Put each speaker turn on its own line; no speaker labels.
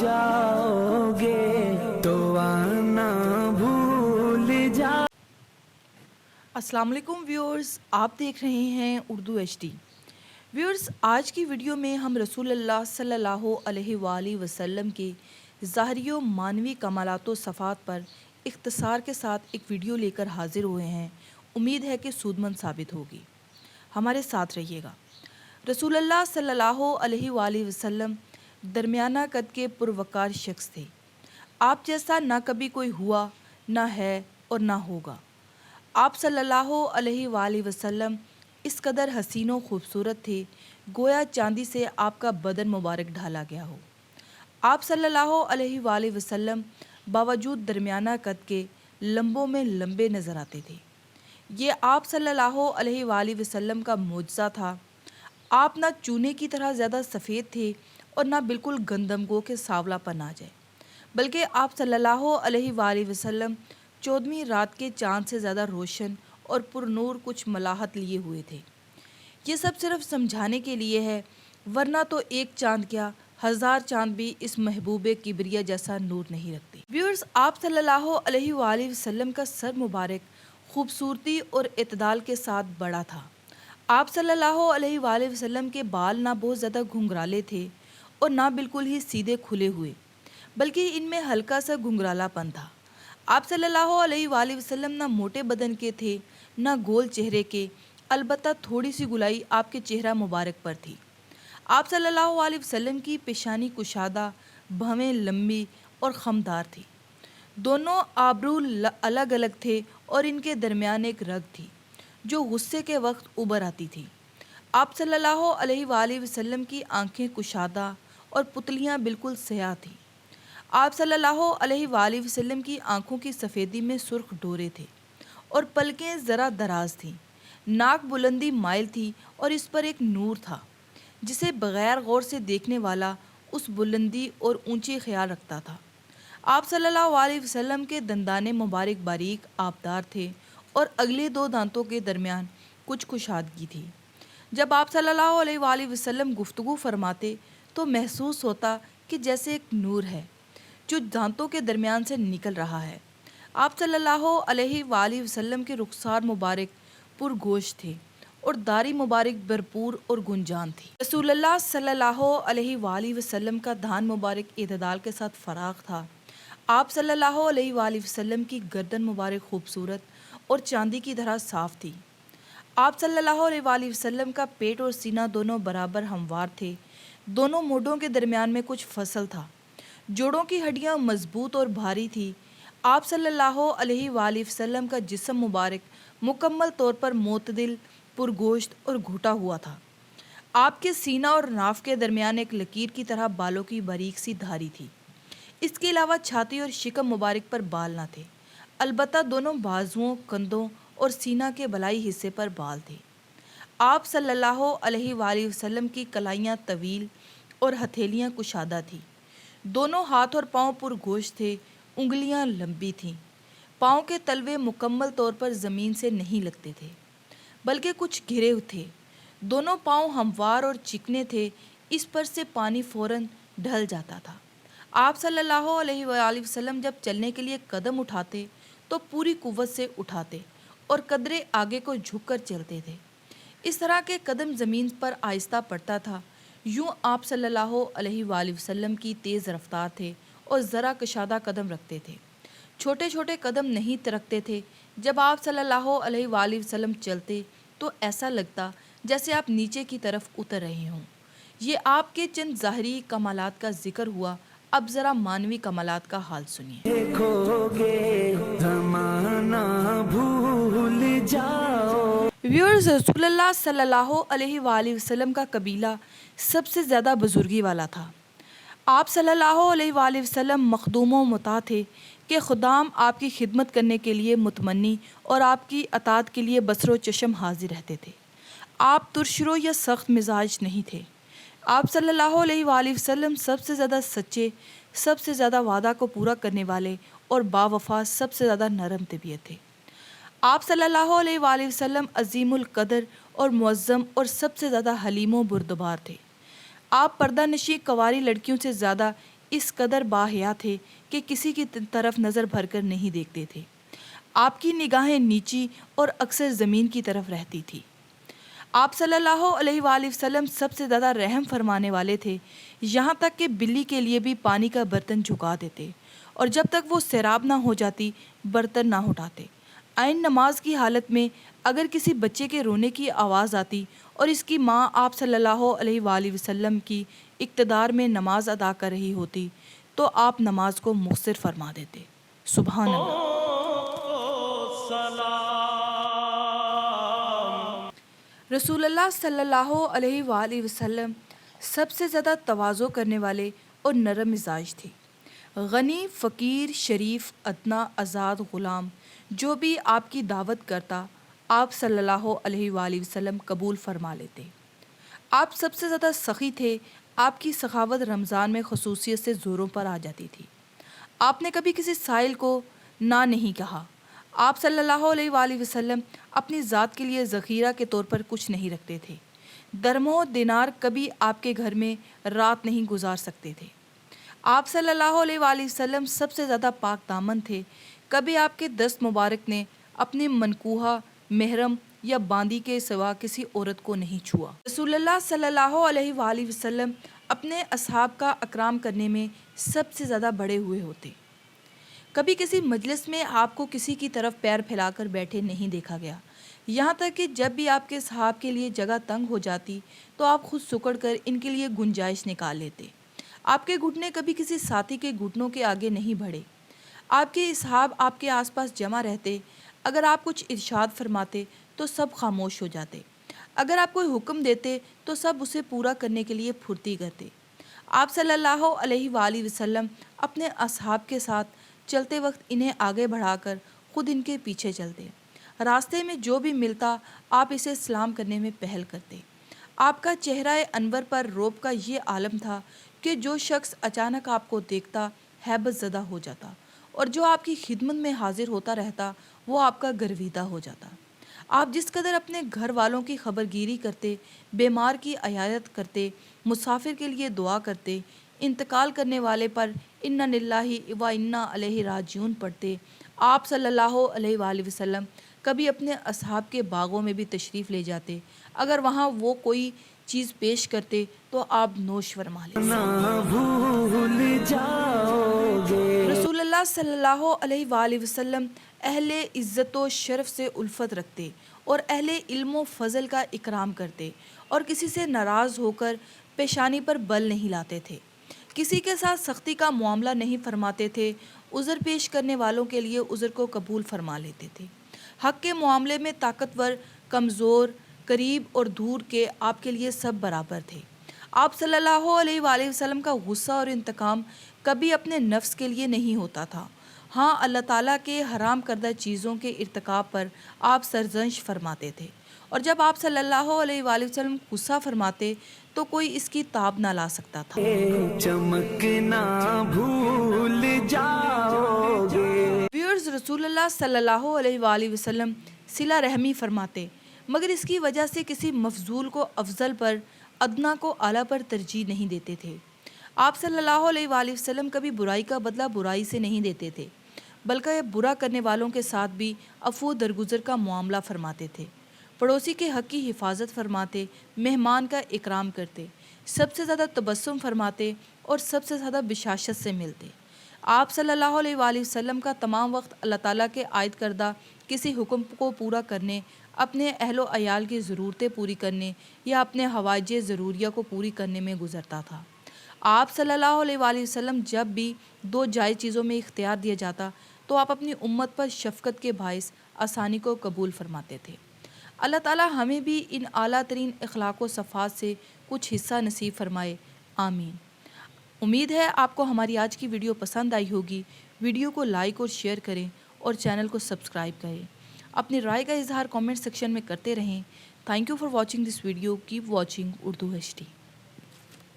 जाओगे तो आना भूल जाओ।
अस्सलाम वालेकुम व्यूअर्स, आप देख रहे हैं उर्दू HD। व्यूअर्स, आज की वीडियो में हम रसूलुल्लाह सल्लल्लाहु अलैहि वसल्लम के ज़ाहरी व मानवी कमालात व सफ़ात पर इख्तिसार के साथ एक वीडियो लेकर हाजिर हुए हैं। उम्मीद है कि सूदमंद साबित होगी। हमारे साथ रहिएगा। रसूलुल्लाह सल्लल्लाहु अलैहि वसल्लम दरमियाना कद के पुरवकार शख्स थे। आप जैसा ना कभी कोई हुआ, ना है और ना होगा। आप सल्लल्लाहु अलैहि वसल्लम इस कदर हसीन व खूबसूरत थे, गोया चांदी से आपका बदन मुबारक ढाला गया हो। आप सल्लल्लाहु अलैहि वसल्लम बावजूद दरमियाना कद के लंबों में लंबे नज़र आते थे। ये आप सल्लल्लाहु अलैहि वसल्लम का मोजज़ा था। आप ना चूने की तरह ज़्यादा सफ़ेद थे और ना बिल्कुल गंदमगो के सांवलापन आ जाए, बल्कि आप सल्लल्लाहु अलैहि वसल्लम 14वीं रात के चाँद से ज़्यादा रोशन और पुरनूर कुछ मलाहत लिए हुए थे। ये सब सिर्फ समझाने के लिए है, वरना तो एक चाँद क्या 1000 चाँद भी इस महबूबे किबरिया जैसा नूर नहीं रखते। व्यूअर्स, आप सल्लल्लाहु अलैहि वसल्लम का सर मुबारक खूबसूरती और इत्दाल के साथ बड़ा था। आप सल्लल्लाहु अलैहि वसल्लम के बाल ना बहुत ज़्यादा घुंघराले थे और ना बिल्कुल ही सीधे खुले हुए, बल्कि इनमें हल्का सा घुंघरालापन था। आप सल्लल्लाहु अलैहि वसल्लम ना मोटे बदन के थे, ना गोल चेहरे के, अलबत्ता थोड़ी सी गुलाई आपके चेहरा मुबारक पर थी। आप सल्लल्लाहु अलैहि वसल्लम की पेशानी कुशादा, भवें लंबी और खमदार थी। दोनों आबरू अलग अलग थे और इनके दरमियान एक रग थी जो गुस्से के वक्त उबर आती थी। आप सल्लल्लाहु अलैहि वसल्लम की आंखें कुशादा और पुतलियाँ बिल्कुल स्याह थीं। आप सल्लल्लाहु अलैहि वसल्लम की आंखों की सफ़ेदी में सुर्ख डोरे थे और पलकें ज़रा दराज थीं। नाक बुलंदी माइल थी और इस पर एक नूर था जिसे बग़ैर गौर से देखने वाला उस बुलंदी और ऊंचे ख्याल रखता था। आप सल्लल्लाहु अलैहि वसल्लम के दंदाने मुबारक बारीक आबदार थे और अगले दो दांतों के दरमियान कुछ कुशादगी थी। जब आप सल्लल्लाहु अलैहि वसल्लम गुफ्तगू फरमाते तो महसूस होता कि जैसे एक नूर है जो दांतों के दरमियान से निकल रहा है। आप सल्लल्लाहु अलैहि वसल्लम के रुखसार मुबारक पुरगोश थे और दाढ़ी मुबारक भरपूर और गुंजान थी। रसूलुल्लाह सल्लल्लाहु अलैहि वसल्लम का धान मुबारक इत्दाल के साथ फराख था। आप सल्लल्लाहु अलैहि वसल्लम की गर्दन मुबारक खूबसूरत और चांदी की तरह साफ़ थी। आप सल्लल्लाहु अलैहि वसल्लम का पेट और सीना दोनों बराबर हमवार थे। दोनों मोढों के दरमियान में कुछ फसल था। जोड़ों की हड्डियाँ मजबूत और भारी थी। आप सल्लल्लाहु अलैहि वसल्लम का जिस्म मुबारक मुकम्मल तौर पर मोतदिल, पुरगोश्त और घुटा हुआ था। आपके सीना और नाफ के दरमियान एक लकीर की तरह बालों की बारीक सी धारी थी। इसके अलावा छाती और शिकम मुबारक पर बाल न थे, अलबत्ता दोनों बाजुओं, कंधों और सीना के बलाई हिस्से पर बाल थे। आप सल्लल्लाहु अलैहि वसल्लम की कलाइयाँ तवील और हथेलियाँ कुशादा थी। दोनों हाथ और पाँव पुरगोश्त थे, उंगलियाँ लंबी थीं। पाँव के तलवे मुकम्मल तौर पर ज़मीन से नहीं लगते थे, बल्कि कुछ घिरे थे। दोनों पाँव हमवार और चिकने थे, इस पर से पानी फ़ौरन ढल जाता था। आप सल्लल्लाहु अलैहि वसल्लम जब चलने के लिए कदम उठाते तो पूरी कुव्वत से उठाते और कदरे आगे को झुककर चलते थे। इस तरह के कदम ज़मीन पर आहिस्ता पड़ता था। यूँ आप सल्लल्लाहु अलैहि वसल्लम की तेज़ रफ्तार थे और ज़रा कशादा कदम रखते थे। छोटे छोटे कदम नहीं रखते थे। जब आप सल्लल्लाहु अलैहि वसल्लम चलते तो ऐसा लगता जैसे आप नीचे की तरफ उतर रहे हों। ये आपके चंद ज़ाहरी कमालात का जिक्र हुआ। अब ज़रा मानवी कमालात का हाल सुनिए।
देखोगे ज़माना भूल जाओ।
व्यूअर्स, रसूलुल्लाह सल्लल्लाहु अलैहि वसल्लम का कबीला सबसे ज़्यादा बुजुर्गी वाला था। आप सल्लल्लाहु अलैहि वसल्लम मखदूम व मुता थे कि खुदाम आपकी खिदमत करने के लिए मुतमन्नी और आपकी अतात के लिए बसरो चशम हाजिर रहते थे। आप तुरशरो या सख्त मिजाज नहीं थे। आप सल्लल्लाहु अलैहि वसल्लम सबसे ज़्यादा सच्चे, सबसे ज़्यादा वादा को पूरा करने वाले और बावफा सबसे ज़्यादा नरम तबीयत थे। आप सल्लल्लाहु अलैहि वसल्लम अजीमुल कदर और मुअज़्ज़म और सबसे ज़्यादा हलीम व बुरदबार थे। आप पर्दा नशी कवारी लड़कियों से ज़्यादा اس قدر باحیا تھے کہ کسی کی طرف نظر بھر کر نہیں دیکھتے تھے۔ آپ کی نگاہیں نیچی اور اکثر زمین کی طرف رہتی تھی۔ آپ صلی اللہ علیہ وآلہ وسلم سب سے زیادہ رحم فرمانے والے تھے، یہاں تک کہ بلی کے لیے بھی پانی کا برتن جھکا دیتے، اور جب تک وہ سیراب نہ ہو جاتی برتن نہ اٹھاتے۔ عین نماز کی حالت میں اگر کسی بچے کے رونے کی آواز آتی اور اس کی ماں آپ صلی اللہ علیہ وآلہ وسلم کی اقتدار میں نماز ادا کر رہی ہوتی تو آپ نماز کو مؤثر فرما دیتے۔ سبحان اللہ۔ رسول اللہ صلی اللہ علیہ وآلہ وسلم سب سے زیادہ تواضع کرنے والے اور نرم مزاج تھے۔ غنی، فقیر، شریف، ادنا، آزاد، غلام، جو بھی آپ کی دعوت کرتا آپ صلی اللہ علیہ وآلہ وسلم قبول فرما لیتے۔ آپ سب سے زیادہ سخی تھے۔ آپ کی سخاوت رمضان میں خصوصیت سے زوروں پر آ جاتی تھی۔ آپ نے کبھی کسی سائل کو نہ نہیں کہا۔ آپ صلی اللہ علیہ وآلہ وسلم اپنی ذات کے لیے ذخیرہ کے طور پر کچھ نہیں رکھتے تھے۔ درم و دینار کبھی آپ کے گھر میں رات نہیں گزار سکتے تھے۔ آپ صلی اللہ علیہ وآلہ وسلم سب سے زیادہ پاک دامن تھے۔ کبھی آپ کے دست مبارک نے اپنی منکوحہ، محرم یا باندی کے سوا کسی عورت کو نہیں چھوا۔ رسول اللہ صلی اللہ علیہ وآلہ وسلم اپنے اصحاب کا اکرام کرنے میں سب سے زیادہ بڑے ہوئے ہوتے۔ کبھی کسی مجلس میں آپ کو کسی کی طرف پیر پھیلا کر بیٹھے نہیں دیکھا گیا، یہاں تک کہ جب بھی آپ کے صحاب کے لیے جگہ تنگ ہو جاتی تو آپ خود سکڑ کر ان کے لیے گنجائش نکال لیتے۔ آپ کے گھٹنے کبھی کسی ساتھی کے گھٹنوں کے آگے نہیں بڑھے۔ آپ کے اصحاب آپ کے آس پاس جمع رہتے، اگر آپ کچھ ارشاد فرماتے تو سب خاموش ہو جاتے، اگر آپ کوئی حکم دیتے تو سب اسے پورا کرنے کے لیے پھرتی کرتے۔ آپ صلی اللہ علیہ وآلہ وسلم اپنے اصحاب کے ساتھ چلتے وقت انہیں آگے بڑھا کر خود ان کے پیچھے چلتے۔ راستے میں جو بھی ملتا آپ اسے سلام کرنے میں پہل کرتے۔ آپ کا چہرہ انور پر رعب کا یہ عالم تھا کہ جو شخص اچانک آپ کو دیکھتا ہیبت زدہ ہو جاتا، اور جو آپ کی خدمت میں حاضر ہوتا رہتا وہ آپ کا گرویدہ ہو جاتا۔ آپ جس قدر اپنے گھر والوں کی خبر گیری کرتے، بیمار کی عیادت کرتے، مسافر کے لیے دعا کرتے، انتقال کرنے والے پر انا للہ و انا الیہ راجعون پڑھتے، آپ صلی اللہ علیہ وآلہ وسلم کبھی اپنے اصحاب کے باغوں میں بھی تشریف لے جاتے۔ اگر وہاں وہ کوئی چیز پیش کرتے تو آپ نوش فرما لیتے۔
نہ بھول جاؤ گے۔
رسول اللہ صلی اللہ علیہ وآلہ وسلم اہل عزت و شرف سے الفت رکھتے اور اہل علم و فضل کا اکرام کرتے، اور کسی سے ناراض ہو کر پیشانی پر بل نہیں لاتے تھے، کسی کے ساتھ سختی کا معاملہ نہیں فرماتے تھے، عذر پیش کرنے والوں کے لیے عذر کو قبول فرما لیتے تھے۔ حق کے معاملے میں طاقتور، کمزور، قریب اور دور کے آپ کے لیے سب برابر تھے۔ آپ صلی اللہ علیہ وآلہ وسلم کا غصہ اور انتقام کبھی اپنے نفس کے لیے نہیں ہوتا تھا، ہاں اللہ تعالیٰ کے حرام کردہ چیزوں کے ارتکاب پر آپ سرزنش فرماتے تھے، اور جب آپ صلی اللہ علیہ وآلہ وسلم غصہ فرماتے تو کوئی اس کی تاب نہ لا سکتا تھا۔
چمکنا بھول جاؤ گے۔
ویورز، رسول اللہ صلی اللہ علیہ وآلہ وسلم صلہ رحمی فرماتے، مگر اس کی وجہ سے کسی مفضول کو افضل پر، ادنا کو اعلیٰ پر ترجیح نہیں دیتے تھے۔ آپ صلی اللہ علیہ وآلہ وسلم کبھی برائی کا بدلہ برائی سے نہیں دیتے تھے، بلکہ برا کرنے والوں کے ساتھ بھی عفو درگزر کا معاملہ فرماتے تھے، پڑوسی کے حق کی حفاظت فرماتے، مہمان کا اکرام کرتے، سب سے زیادہ تبسم فرماتے اور سب سے زیادہ بشاشت سے ملتے۔ آپ صلی اللہ علیہ وآلہ وسلم کا تمام وقت اللہ تعالیٰ کے عائد کردہ کسی حکم کو پورا کرنے، اپنے اہل و عیال کی ضرورتیں پوری کرنے یا اپنے حوائج ضروریہ کو پوری کرنے میں گزرتا تھا۔ آپ صلی اللہ علیہ وآلہ وسلم جب بھی دو جائز چیزوں میں اختیار دیا جاتا تو آپ اپنی امت پر شفقت کے باعث آسانی کو قبول فرماتے تھے۔ اللہ تعالیٰ ہمیں بھی ان اعلیٰ ترین اخلاق و صفات سے کچھ حصہ نصیب فرمائے، آمین۔ امید ہے آپ کو ہماری آج کی ویڈیو پسند آئی ہوگی۔ ویڈیو کو لائک اور شیئر کریں اور چینل کو سبسکرائب کریں۔ اپنی رائے کا اظہار کامنٹ سیکشن میں کرتے رہیں۔ Thank you for watching this video. Keep watching Urdu HD۔